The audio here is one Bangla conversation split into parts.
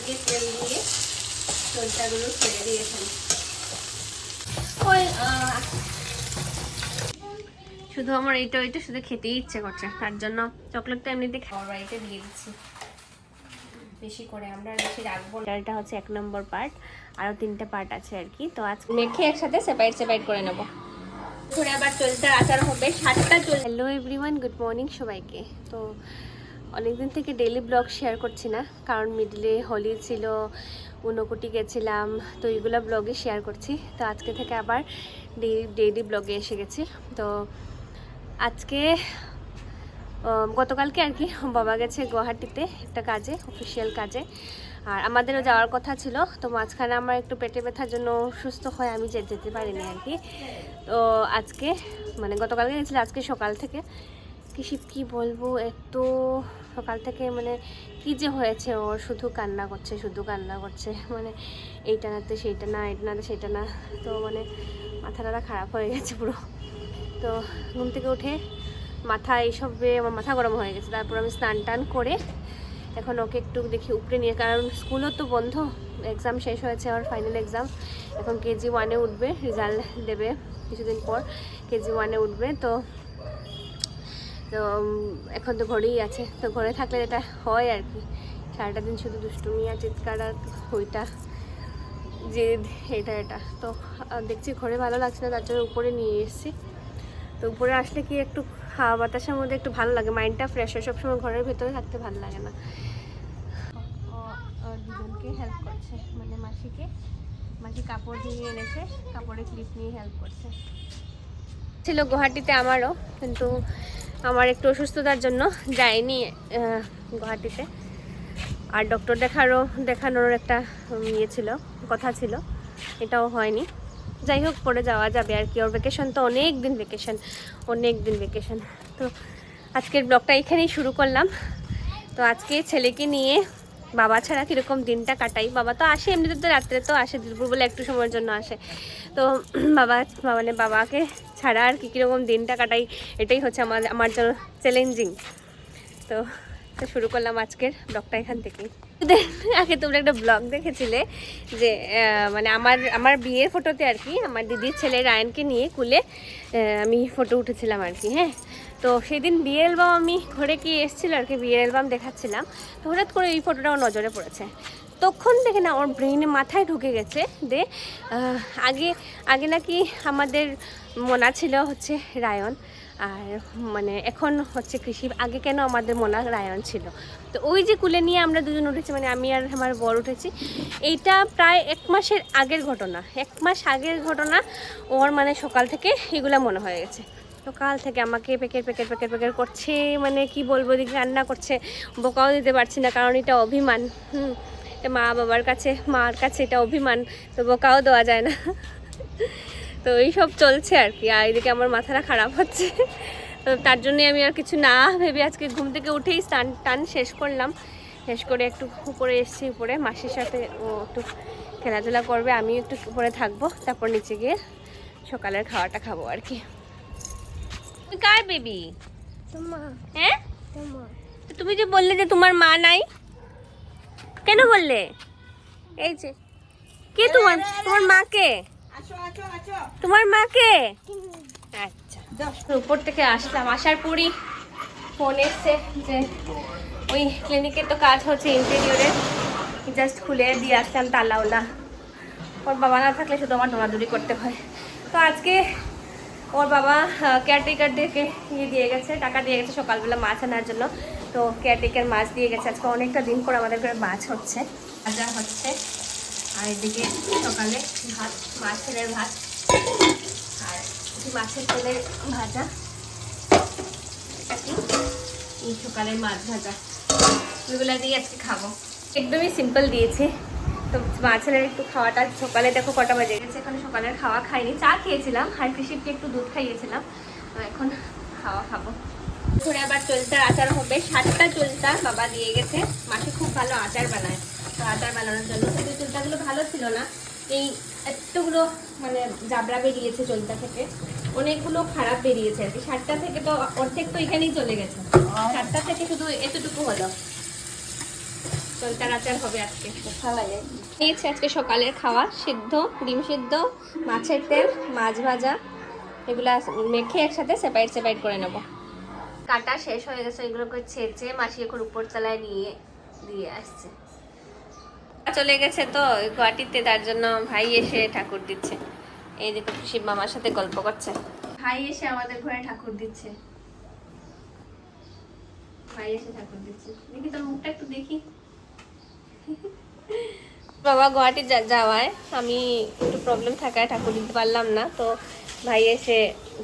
দিয়ে তেল দিয়ে চলতাগুলো ছেড়ে দিয়েছেন। ওই শুধু আমার এইটা ওইটা শুধু খেতেই ইচ্ছে করছে, তার জন্য চকলেটটা এমনিতে খাওয়ার বাড়িতে দিয়ে দিচ্ছি বেশি করে, আমরা বেশি রাখবো না। এটা হচ্ছে 1 নম্বর পার্ট, আরও 3টে পার্ট আছে আর কি। তো আজকে মেখে একসাথে সেপারেট করে নেব। ঘুরে আবার চলতে আচার হবে 7টা চল। হ্যালো এভরিওয়ান, গুড মর্নিং সবাইকে। তো অনেকদিন থেকে ডেইলি ব্লগ শেয়ার করছি না, কারণ মিডলে হোলি ছিল, ঊনকোটি গেছিলাম, তো এইগুলো ব্লগে শেয়ার করছি। তো আজকে থেকে আবার ডেইলি ব্লগে এসে গেছি। তো আজকে গতকালকে আর কি বাবা গেছে গুয়াহাটিতে একটা কাজে, অফিসিয়াল কাজে, আর আমাদেরও যাওয়ার কথা ছিল। তো মাঝখানে আমার একটু পেটে ব্যথার জন্য সুস্থ হয়ে আমি যেতে পারিনি আর কি। তো আজকে মানে গতকালকে গেছিলাম, আজকে সকাল থেকে কি বলবো, এত সকাল থেকে মানে কি যে হয়েছে, ওর শুধু কান্না করছে, মানে এইটা নাতে সেইটা না, এটা নাতে সেটা না। তো মানে মাথাটা খারাপ হয়ে গেছে পুরো। তো ঘুম থেকে উঠে মাথা এইসবে আমার মাথা গরম হয়ে গেছে। তারপর আমি স্নান টান করে এখন ওকে একটু দেখি উপরে নিয়ে, কারণ স্কুলও তো বন্ধ, এক্সাম শেষ হয়েছে, আমার ফাইনাল এক্সাম। এখন কেজি 1-এ উঠবে, রেজাল্ট দেবে কিছুদিন পর, কেজি 1-এ উঠবে। তো এখন তো ঘরেই আছে, তো ঘরে থাকলে এটা হয় আর কি, সারাটা দিন শুধু দুষ্টুমি আর চিৎকার আর ওইটা জেদ এটা। তো দেখছি ঘরে ভালো লাগছে না, তার জন্য উপরে নিয়ে এসেছি। তো উপরে আসলে কি একটু হাওয়া বাতাসের মধ্যে একটু ভালো লাগে, মাইন্ডটা ফ্রেশ হয়, সবসময় ঘরের ভেতরে থাকতে ভালো লাগে না। দুজনকে হেল্প করছে, মানে মাসি কাপড় দিয়ে এনেছে, কাপড়ে ক্লিপ নিয়ে হেল্প করছে। ছিল গুয়াহাটিতে আমারও, কিন্তু আমার একটু অসুস্থতার জন্য যাইনি গুয়াহাটিতে। আর ডক্টর দেখানোর একটা কথা ছিল, এটাও হয়নি। যাই হোক, পরে যাওয়া যাবে আর কি। ওর ভ্যাকেশন তো অনেক দিন ভ্যাকেশন। তো আজকের ব্লগটা এখানেই শুরু করলাম। তো আজকে ছেলেকে নিয়ে বাবা ছাড়া কীরকম দিনটা কাটাই। বাবা তো আসে এমনিতে, তো রাত্রে তো আসে, দুপুরবেলা একটু সময়ের জন্য আসে। তো বাবাকে ছাড়া আর কীরকম দিনটা কাটাই, এটাই হচ্ছে আমার জন্য চ্যালেঞ্জিং। তো শুরু করলাম আজকের ব্লগটা এখান থেকেই। আগে তোমরা একটা ব্লগ দেখেছিলে যে মানে আমার বিয়ের ফটোতে আর কি, আমার দিদির ছেলে রায়নকে নিয়ে কুলে আমি ফটো উঠেছিলাম আর কি। হ্যাঁ, তো সেদিন বিয়ের অ্যালবাম আমি ঘরে কি এসেছিলো আর কি, বিয়ের অ্যালবাম দেখাচ্ছিলাম, তো হঠাৎ করে এই ফটোটাও নজরে পড়েছে। তখন দেখে না ওর ব্রেনে মাথায় ঢুকে গেছে যে আগে নাকি আমাদের মনা ছিল হচ্ছে রায়ন, আর মানে এখন হচ্ছে কৃষি, আগে কেন আমাদের মনা রায়ন ছিল। তো ওই যে কুলে নিয়ে আমরা দুজন উঠেছি, মানে আমি আর আমার বর উঠেছি, এইটা প্রায় 1 মাসের আগের ঘটনা। 1 মাস আগের ঘটনা ওর, মানে সকাল থেকে এগুলো মনে হয়ে গেছে। সকাল থেকে আমাকে পেকের করছে, মানে কি বলবো, দিকে রান্না করছে, বোকাও দিতে পারছি না, কারণ এটা অভিমান। মার কাছে এটা অভিমান, তো বোকাও দেওয়া যায় না। তো এইসব চলছে আর কি, আর এদিকে আমার মাথাটা খারাপ হচ্ছে। তো তার জন্যই আমি আর কিছু না ভেবে আজকে ঘুম থেকে উঠেই স্নান শেষ করলাম। শেষ করে একটু উপরে এসেছি, উপরে মাসির সাথে ও একটু খেলাধুলা করবে, আমিও একটু উপরে থাকবো, তারপর নিচে গিয়ে সকালের খাওয়াটা খাবো আর কি। তুমি কার বেবি? হ্যাঁ, তুমি যে বললে যে তোমার মা নাই, কেন বললে? এই যে কে তোমার মাকে? তোমার মাকে? আচ্ছা, উপর থেকে আসলাম, আসার পরই ফোন এসছে যে ওই ক্লিনিকে তো কাজ হচ্ছে ইন্টেরিয়রের, জাস্ট খুলে দিয়ে আসলাম তালাওলা। ওর বাবা না থাকলে শুধু আমার দৌড়াদৌড়ি করতে হয়। তো আজকে ওর বাবা কেয়ারটেকারদেরকে দিয়ে গেছে, টাকা দিয়ে গেছে সকালবেলা মাছ আনার জন্য। তো কেয়ারটেকার মাছ দিয়ে গেছে। আজকে অনেকটা দিন পর আমাদের ঘরে মাছ হচ্ছে, ভাজা হচ্ছে, আর এদিকে সকালে ভাত, মাছের ভাত আর মাছের তেলের ভাজা, এটা কি এই সকালের মাছ ভাজা, ওইগুলো দিয়ে আজকে খাবো। একদমই সিম্পল দিয়েছি। তো মাছের একটু খাওয়াটা সকালে দেখো কটা বাজে গেছে, এখন সকালের খাওয়া খাইনি, চা খেয়েছিলাম আর কৃষিকে একটু দুধ খাইয়েছিলাম। এখন খাওয়া খাবো। ঘুরে আবার চলতা আচার হবে, 7টা চলতা বাবা দিয়ে গেছে। মাসি খুব ভালো আচার বানায়, তো আচার বানানোর জন্য কিন্তু চলতাগুলো ভালো ছিল না, এই এতগুলো মানে জাবরা বেরিয়েছে চলতা থেকে, অনেকগুলো খারাপ বেরিয়েছে আর কি। 7টা থেকে তো অর্ধেক তো এখানেই চলে গেছে, 7টা থেকে শুধু এতটুকু হলো। তো চলতার আচার হবে আজকে। নিয়েছি আজকে সকালের খাওয়া, সিদ্ধ ডিম সিদ্ধ, মাছের তেল, মাছ ভাজা, এগুলা মেখে একসাথে সেপারেট করে নেব। কাটা শেষ হয়ে গেছে, এগুলোকে ছেঁচে মাসি এখন উপর তলায় নিয়ে দিয়ে আসছে। চলে গেছে তো গুয়াহাটিতে, তার জন্য ভাই এসে ঠাকুর দিচ্ছে। এই দেখো শিব মামার সাথে গল্প করছে। ভাই এসে আমাদের ঘরে ঠাকুর দিচ্ছে। ভাই এসে ঠাকুর দিচ্ছে, দেখি তোর মুখটা একটু দেখি। বাবা গুয়াহাটি যাওয়ায় আমি একটু প্রবলেম থাকায় ঠাকুর দিতে পারলাম না, তো ভাই এসে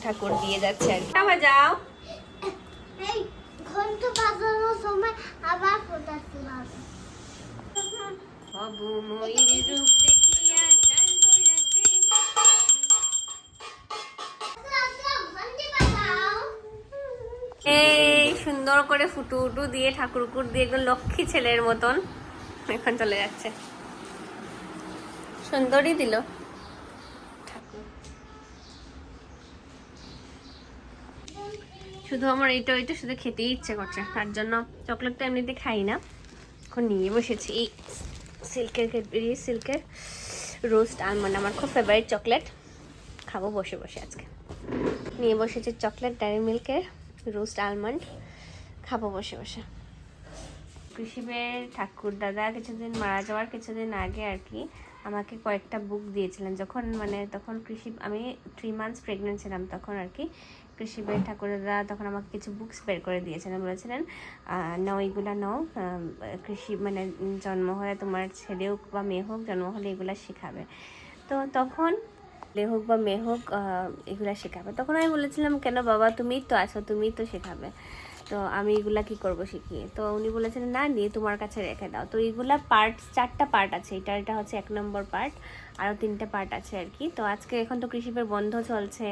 ঠাকুর দিয়ে যাচ্ছে আর কি। যাও ঘন্টা বাজানোর সময় আবার ফোটাচ্ছি বাবা। হবু ময়ূর রূপ দেখিয়া চাঁদ হইরাছে। এই সুন্দর করে ফুটু উটু দিয়ে ঠাকুর দিয়ে একদম লক্ষ্মী ছেলের মতন এখন চলে যাচ্ছে। সুন্দরই দিল ঠাকুর। শুধু আমার এইটা শুধু খেতেই ইচ্ছে করছে, তার জন্য চকলেটটা এমনিতে খাই না, এখন নিয়ে বসেছি এই সিল্কের রোস্ট আলমন্ড, আমার খুব ফেভারিট চকলেট, খাবো বসে বসে আজকে। নিয়ে বসেছি চকলেট ডেয়ারি মিল্কের রোস্ট আলমন্ড, খাবো বসে বসে। কৃষিবের ঠাকুর দাদা কিছুদিন মারা যাওয়ার কিছুদিন আগে আর কি আমাকে কয়েকটা বুক দিয়েছিলেন, যখন তখন আমি 3 মান্থস প্রেগনেন্ট ছিলাম, তখন আর কি কৃষিবের ঠাকুর দাদা তখন আমাকে কিছু বুকস বের করে দিয়েছিলেন, বলেছিলেন নাও এগুলা নাও, কৃষি জন্ম হয়ে তোমার ছেলে হোক বা মেয়ে হোক জন্ম হলে এগুলা শেখাবে। তো তখন ছেলে হোক বা মেয়ে হোক এগুলা শেখাবে। তখন আমি বলেছিলাম কেন বাবা, তুমিই তো আছো, তুমিই তো শেখাবে, তো আমি এগুলা কি করব শিখিয়ে। তো উনি বলেছিলেন না, নিয়ে তোমার কাছে রেখে দাও। তো এইগুলা পার্ট 4টা পার্ট আছে, এটা হচ্ছে 1 নম্বর পার্ট, আরও 3টে পার্ট আছে আর কি। তো আজকে এখন তো কৃষিবের বন্ধ চলছে,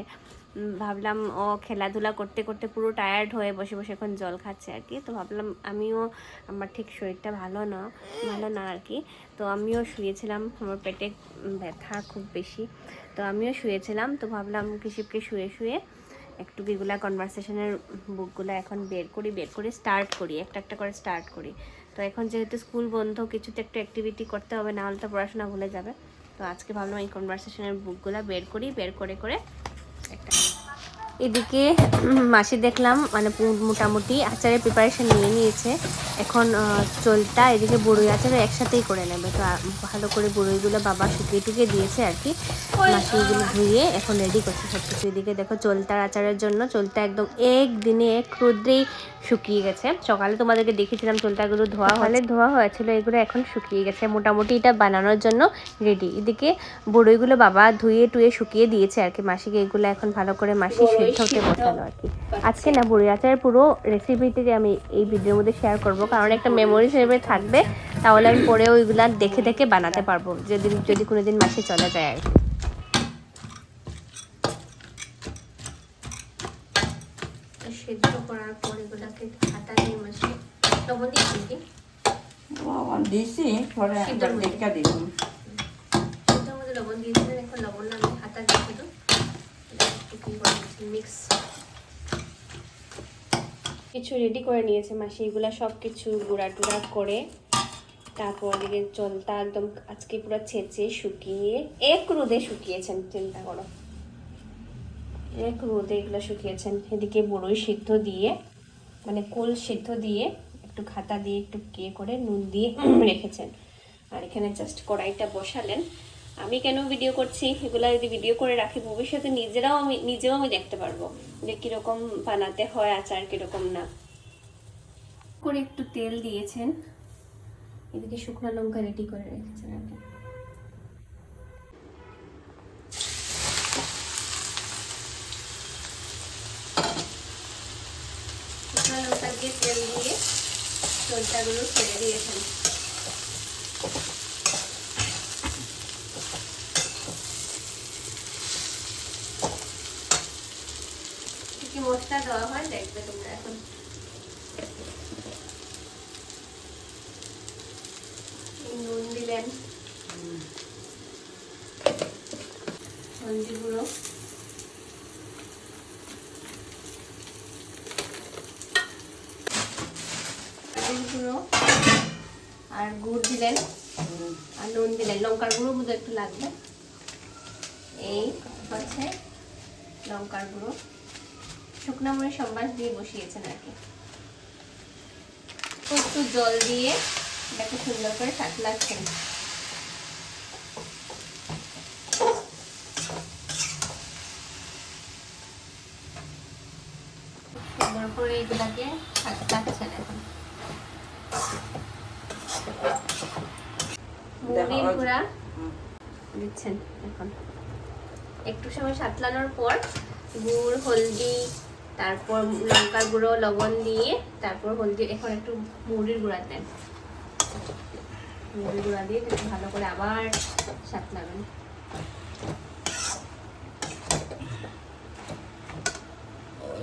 ভাবলাম ও খেলাধুলা করতে করতে পুরো টায়ার্ড হয়ে বসে বসে এখন জল খাচ্ছে আর কি। তো ভাবলাম আমিও, আমার ঠিক শরীরটা ভালো না আর কি, তো আমিও শুয়েছিলাম, আমার পেটে ব্যথা খুব বেশি, তো আমিও শুয়েছিলাম। তো ভাবলাম কৃষিবকে শুয়ে একটু এগুলা কনভারসেশনের বুকগুলো এখন বের করে স্টার্ট করি, একটা করে স্টার্ট করি। তো এখন যেহেতু স্কুল বন্ধ, কিছু তো একটা অ্যাক্টিভিটি করতে হবে, না হলে তো পড়াশোনা ভুলে যাবে। তো আজকে ভাবলাম এই কনভারসেশনের বুকগুলো বের করে একটা। এদিকে মাসি দেখলাম মোটামুটি আচারের প্রিপারেশন নিয়ে নিয়েছে, এখন চলটা এদিকে বড়ই আচারও একসাথেই করে নেবে। তো ভালো করে বড়ইগুলো বাবা শুকিয়ে দিয়েছে আর কি, মাসিগুলো ধুয়ে এখন রেডি করছে সব কিছু। এদিকে দেখো চলতার আচারের জন্য চলতা একদম একদিনে এক রোদ্রেই শুকিয়ে গেছে। সকালে তোমাদেরকে দেখেছিলাম চলতাগুলো ধোয়া হয়েছিল, এগুলো এখন শুকিয়ে গেছে, মোটামুটি এটা বানানোর জন্য রেডি। এদিকে বড়ইগুলো বাবা ধুয়ে শুকিয়ে দিয়েছে আর কি মাসিকে, এগুলো এখন ভালো করে মাসি সেদ্ধ হতে বসালো আর কি। আজকে না বড়ই আচারের পুরো রেসিপিটি আমি এই ভিডিওর মধ্যে শেয়ার করব, কারণ একটা মেমোরি হিসেবে থাকবে, তাহলে আমি পরেও ওইগুলা দেখে বানাতে পারবো যদি কোনোদিন মাসি চলে যায় আর কি। সেদ্ধ করার পর এগুলাকে হাতা দিয়ে মাসি লবণ দিয়েছি কি দিয়েছি, পরে একবার দেখা দিলাম সেটার মধ্যে লবণ দিয়েছিলেন, এখন লবণ না আমি হাতা দিয়ে শুধু মিক্স কিছু রেডি করে নিয়েছে মাসি, এগুলা সব কিছু গুঁড়া টুড়া করে, তারপর দিকে চলতা একদম আজকে পুরো ছেঁচে শুকিয়ে এক রোদে শুকিয়েছেন, চিন্তা করো এক রোদে এগুলো শুকিয়েছেন। এদিকে বড়ই সিদ্ধ দিয়ে কুল সিদ্ধ দিয়ে একটু খাতা দিয়ে একটু করে নুন দিয়ে রেখেছেন, আর এখানে জাস্ট কড়াইটা বসালেন। আমি কেন ভিডিও করছি, এগুলা যদি ভিডিও করে রাখি ভবিষ্যতে নিজেও আমি দেখতে পারবো যে কিরকম বানাতে হয় আচার, কিরকম না করে। একটু তেল দিয়েছেন, এদিকে শুকনো লঙ্কা রেডি করে রেখেছেন আর কি। শুকনো লঙ্কা দিয়ে তেল দিয়ে চলতাগুলো ছেড়ে দিয়েছেন। কি মশলা দেওয়া হয় দেখবে তোমরা এখন। নুন দিলেন, হলদি গুঁড়ো, গুঁড়ো আর গুড় দিলেন আর নুন দিলেন, লঙ্কার গুঁড়ো বোধ একটু লাগবে। এই হচ্ছে লঙ্কার গুঁড়ো, শুকনো মরিচ সম্বাস দিয়ে বসিয়েছেন আর কি। একটু জল দিয়ে এটাকে সুন্দর করে সাঁতলাচ্ছেন। সুন্দর করে এগুলাকে সাঁতলাচ্ছেন এখন। মুড়ির গুঁড়া দিচ্ছেন এখন। একটু সময় সাঁতলানোর পর গুড়, হলদি, তারপর লঙ্কার গুঁড়ো, লবণ দিয়ে তারপর হলদি, এখন একটু মুড়ির গুঁড়া দেন। মুড়ির গুঁড়া দিয়ে একটু ভালো করে আবার সাঁতলাবেন।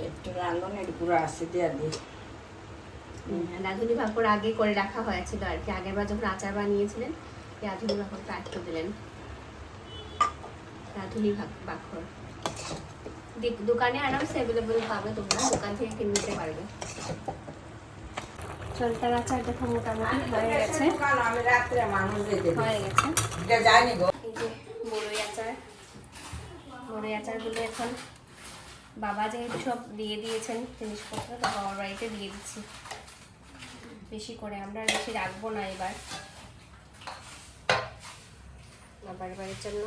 একটু রাঁধুনির গুঁড়া আছে দিয়ে দিই। রাঁধুনি ভাপড় আগে করে রাখা হয়েছিল আর কি, আগের বার যখন আচার বানিয়েছিলেন রাঁধুনি ভাপড়টা একটু দিলেন। রাঁধুনি ভাপড় দোকানে আরামসে অ্যাভেলেবল পাবে, তোমরা দোকান থেকে কিনে নিতে পারবে। চলতার আচার দেখো মোটামুটি হয়ে গেছে, আমি রাত্রে মানুষ দিতে হয়ে গেছে। এটা জানি গো। এই যে বড়ই আচার, বড়ই আচারগুলো এখন বাবা যেহেতু সব দিয়ে দিয়েছেন জিনিসপত্র, তো বাবার বাড়িতে দিয়ে দিচ্ছি বেশি করে। আমরা বেশি রাখবো না এবার, বাবার বাড়ির জন্য।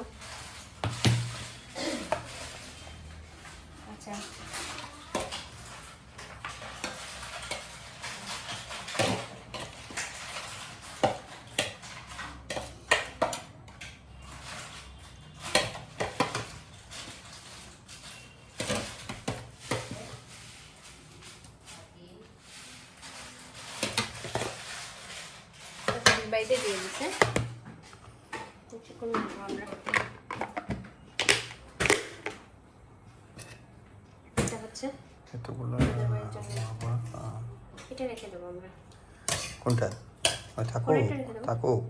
আচ্ছা, বাড়িতে দিয়ে দিচ্ছে আমরা। এটা হচ্ছে এতগুলো এটা রেখে দেবো আমরা। কোনটা? থাকুক পরেরটা রেখে দেবো। থাকুক।